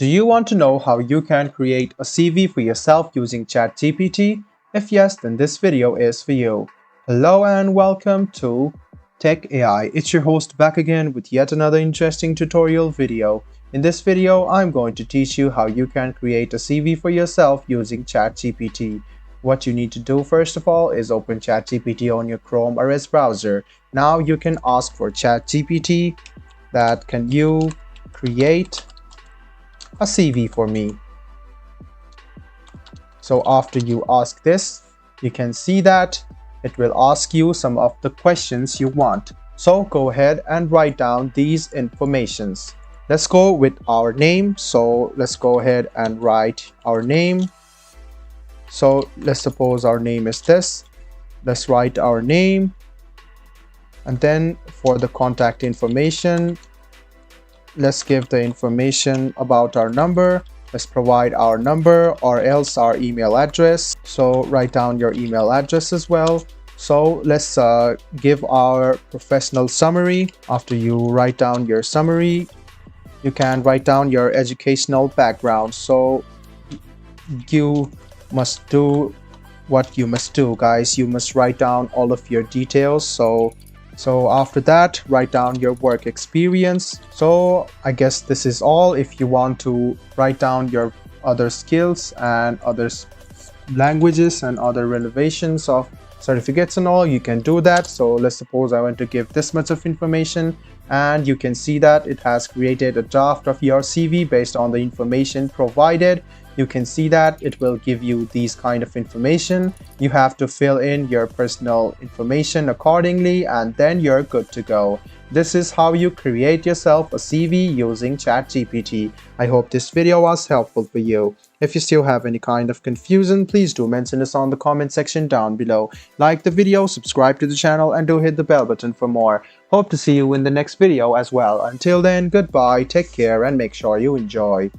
Do you want to know how you can create a CV for yourself using ChatGPT? If yes, then this video is for you. Hello and welcome to Tech AI. It's your host back again with yet another interesting tutorial video. In this video, I'm going to teach you how you can create a CV for yourself using ChatGPT. What you need to do first of all is open ChatGPT on your Chrome or Edge browser. Now you can ask for ChatGPT that can you create a CV for me. So after you ask this, you can see that it will ask you some of the questions you want. So go ahead and write down these informations. Let's go with our name. So let's go ahead and write our name. So let's suppose our name is this. Let's write our name. And then for the contact information, let's give the information about our number. Let's provide our number or else our email address. So write down your email address as well. So let's give our professional summary. After you write down your summary, you can write down your educational background. So you must do what you must do, guys. You must write down all of your details. So after that, write down your work experience. So I guess this is all. If you want to write down your other skills and other languages and other relevations of certificates and all, you can do that. So let's suppose I want to give this much of information, and you can see that it has created a draft of your CV based on the information provided. You can see that it will give you these kind of information. You have to fill in your personal information accordingly, and then you're good to go. This is how you create yourself a CV using ChatGPT. I hope this video was helpful for you. If you still have any kind of confusion, please do mention us on the comment section down below. Like the video, subscribe to the channel, and do hit the bell button for more. Hope to see you in the next video as well. Until then, goodbye, take care, and make sure you enjoy.